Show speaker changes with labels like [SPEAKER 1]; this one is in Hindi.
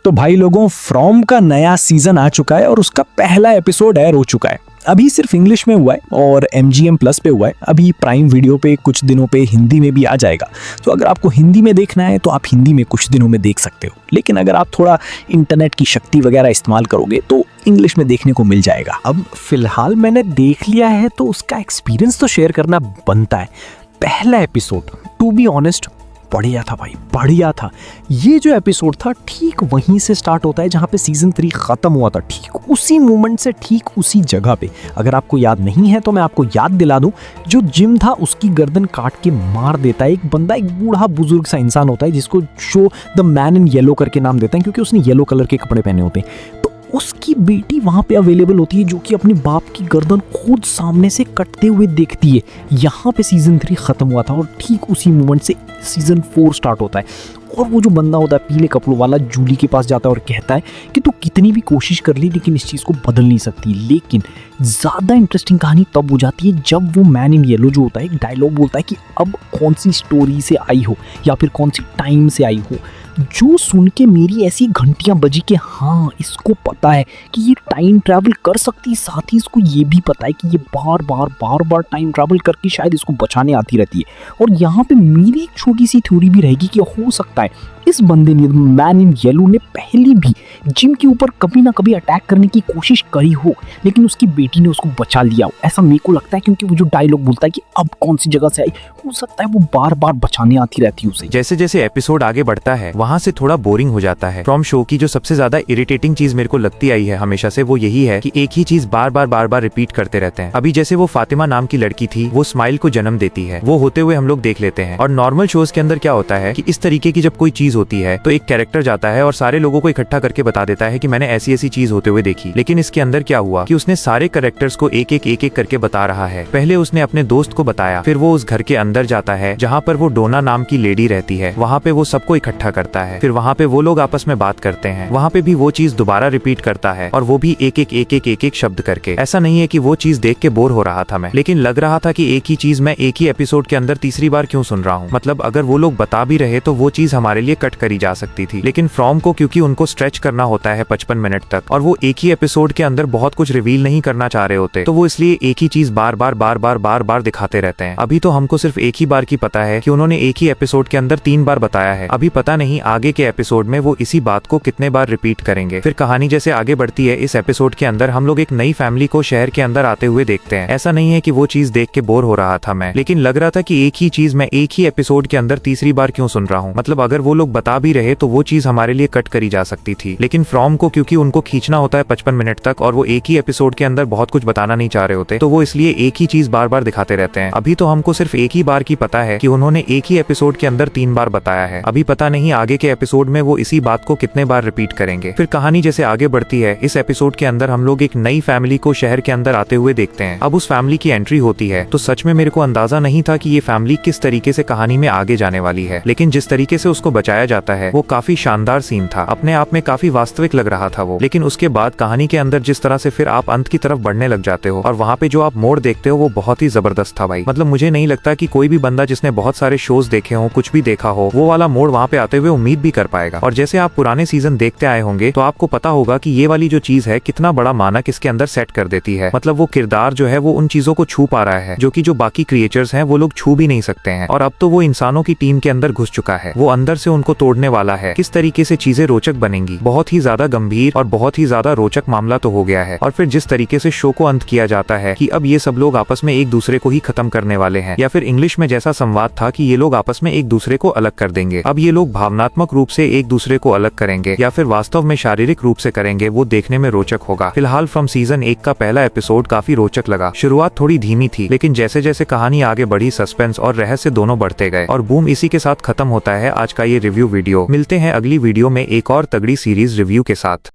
[SPEAKER 1] तो भाई लोगों, फ्रॉम का नया सीजन आ चुका है और उसका पहला एपिसोड एयर हो चुका है। अभी सिर्फ इंग्लिश में हुआ है और MGM प्लस पे हुआ है। अभी प्राइम वीडियो पे कुछ दिनों पे हिंदी में भी आ जाएगा। तो अगर आपको हिंदी में देखना है तो आप हिंदी में कुछ दिनों में देख सकते हो, लेकिन अगर आप थोड़ा इंटरनेट की शक्ति वगैरह इस्तेमाल करोगे तो इंग्लिश में देखने को मिल जाएगा।
[SPEAKER 2] अब फिलहाल मैंने देख लिया है तो उसका एक्सपीरियंस तो शेयर करना बनता है। पहला एपिसोड टू बी ऑनेस्ट बढ़िया था भाई, बढ़िया था। ये जो एपिसोड था ठीक वहीं से स्टार्ट होता है जहाँ पे सीजन 3 खत्म हुआ था, ठीक उसी मोमेंट से, ठीक उसी जगह पे। अगर आपको याद नहीं है तो मैं आपको याद दिला दूं, जो जिम था उसकी गर्दन काट के मार देता है एक बंदा, एक बूढ़ा बुजुर्ग सा इंसान होता है जिसको show the man in yellow करके नाम देता है क्योंकि उसने येलो कलर के कपड़े पहने होते हैं। तो उसकी बेटी वहां पे अवेलेबल होती है जो कि अपने बाप की गर्दन खुद सामने से कटते हुए देखती है। यहाँ पे सीजन 3 खत्म हुआ था और ठीक उसी मोमेंट से सीजन 4 स्टार्ट होता है। और वो जो बंदा होता है पीले कपड़ों वाला, जूली के पास जाता है और कहता है कि तू कितनी भी कोशिश कर ली लेकिन इस चीज़ को बदल नहीं सकती। लेकिन ज़्यादा इंटरेस्टिंग कहानी तब हो जाती है जब वो मैन इन येलो जो होता है एक डायलॉग बोलता है कि अब कौन सी स्टोरी से आई हो या फिर कौन सी टाइम से आई हो, जो सुन के मेरी ऐसी घंटियां बजी कि हाँ, इसको पता है कि ये टाइम ट्रैवल कर सकती है। साथ ही इसको ये भी पता है कि ये बार बार टाइम ट्रैवल करके शायद इसको बचाने आती रहती है। और यहाँ पे मेरी एक छोटी सी थ्योरी भी रहेगी कि हो सकता है इस बंदे ने, मैन इन येलो ने, पहले भी जिम के ऊपर कभी ना कभी अटैक करने की कोशिश करी हो, लेकिन उसकी बेटी ने उसको बचा लिया हो। ऐसा मेरे को लगता है क्योंकि वो जो डायलॉग बोलता है कि अब कौन सी जगह से आई, हो सकता है वो बार बार बचाने आती रहती है उसे।
[SPEAKER 3] जैसे जैसे एपिसोड आगे बढ़ता है वहाँ से थोड़ा बोरिंग हो जाता है। फ्रॉम शो की जो सबसे ज्यादा इरिटेटिंग चीज मेरे को लगती आई है हमेशा से, वो यही है कि एक ही चीज बार बार रिपीट करते रहते हैं। अभी जैसे वो फातिमा नाम की लड़की थी, वो स्माइल को जन्म देती है, वो होते हुए हम लोग देख लेते हैं। और नॉर्मल शोज के अंदर क्या होता है कि इस तरीके की जब कोई चीज होती है तो एक कैरेक्टर जाता है और सारे लोगों को इकट्ठा करके बता देता है कि मैंने ऐसी ऐसी चीज होते हुए देखी। लेकिन इसके अंदर क्या हुआ कि उसने सारे कैरेक्टर्स को एक एक करके बता रहा है। पहले उसने अपने दोस्त को बताया, फिर वो उस घर के अंदर जाता है जहाँ पर वो डोना नाम की लेडी रहती है, वहाँ पे वो सबको इकट्ठा करता है, फिर वहाँ पे वो लोग आपस में बात करते हैं, वहाँ पे भी वो चीज दोबारा रिपीट करता है और वो भी एक एक शब्द करके। ऐसा नहीं है कि वो चीज देख के बोर हो रहा था मैं, लेकिन लग रहा था कि एक ही चीज मैं एक ही एपिसोड के अंदर तीसरी बार क्यों सुन रहा हूँ। मतलब अगर वो लोग बता भी रहे तो वो चीज हमारे लिए कट करी जा सकती थी, लेकिन फ्रॉम को क्योंकि उनको स्ट्रेच करना होता है 55 मिनट तक और वो एक ही एपिसोड के अंदर बहुत कुछ रिवील नहीं करना चाह रहे होते, तो वो इसलिए एक ही चीज बार बार दिखाते रहते हैं। अभी तो हमको सिर्फ एक ही बार की पता है कि उन्होंने एक ही एपिसोड के अंदर 3 बार बताया है। अभी पता नहीं आगे के एपिसोड में वो इसी बात को कितने बार रिपीट करेंगे। फिर कहानी जैसे आगे बढ़ती है, इस एपिसोड के अंदर हम लोग एक नई फैमिली को शहर के अंदर आते हुए देखते हैं। ऐसा नहीं है कि वो चीज देख के बोर हो रहा था मैं, लेकिन लग रहा था कि एक ही चीज मैं एक ही एपिसोड के अंदर तीसरी बार क्यों सुन रहा हूँ। मतलब अगर वो लोग बता भी रहे तो वो चीज हमारे लिए कट करी जा सकती थी, लेकिन फ्रॉम को क्योंकि उनको खींचना होता है 55 मिनट तक और वो एक ही एपिसोड के अंदर बहुत कुछ बताना नहीं चाह रहे होते, तो वो इसलिए एक ही चीज बार बार दिखाते रहते हैं। अभी तो हमको सिर्फ एक ही बार की पता है कि उन्होंने एक ही एपिसोड के अंदर 3 बार बताया है। अभी पता नहीं आगे के एपिसोड में वो इसी बात को कितने बार रिपीट करेंगे। फिर कहानी जैसे आगे बढ़ती है, इस एपिसोड के अंदर हम लोग एक नई फैमिली को शहर के अंदर आते हुए देखते हैं। अब उस फैमिली की एंट्री होती है तो सच में मेरे को अंदाजा नहीं था कि ये फैमिली किस तरीके से कहानी में आगे जाने वाली है, लेकिन जिस तरीके से उसको बचाया जाता है वो काफी शानदार सीन था। अपने आप में काफी वास्तविक लग रहा था वो। लेकिन उसके बाद कहानी के अंदर जिस तरह से फिर आप अंत की तरफ बढ़ने लग जाते हो और वहाँ पे जो आप मोड़ देखते हो वो बहुत ही जबरदस्त था भाई। मतलब मुझे नहीं लगता कि कोई भी बंदा जिसने बहुत सारे शोज देखे हो, कुछ भी देखा हो, वो वाला मोड़ वहाँ पे आते हुए उम्मीद भी कर पाएगा। और जैसे आप पुराने सीजन देखते आए होंगे तो आपको पता होगा कि ये वाली जो चीज है कितना बड़ा मानक इसके अंदर सेट कर देती है। मतलब वो किरदार जो है वो उन चीजों को छू पा रहा है जो कि जो बाकी क्रिएचर्स हैं वो लोग छू भी नहीं सकते हैं। और अब तो वो इंसानों की टीम के अंदर घुस चुका है, वो अंदर से उनको तोड़ने वाला है। किस तरीके से चीजें रोचक बनेंगी, बहुत ही ज्यादा गंभीर और बहुत ही ज्यादा रोचक मामला तो हो गया है। और फिर जिस तरीके से शो को अंत किया जाता है कि अब ये सब लोग आपस में एक दूसरे को ही खत्म करने वाले हैं, या फिर इंग्लिश में जैसा संवाद था कि ये लोग आपस में एक दूसरे को अलग कर देंगे। अब ये लोग भावनात्मक रूप से एक दूसरे को अलग करेंगे या फिर वास्तव में शारीरिक रूप से करेंगे, वो देखने में रोचक होगा। फिलहाल फ्रॉम सीजन 1 का पहला एपिसोड काफी रोचक लगा। शुरुआत थोड़ी धीमी थी, लेकिन जैसे जैसे कहानी आगे बढ़ी सस्पेंस और रहस्य दोनों बढ़ते गए। और बूम, इसी के साथ खत्म होता है आज का ये रिव्यू वीडियो। मिलते हैं अगली वीडियो में एक और तगड़ी सीरीज रिव्यू के साथ।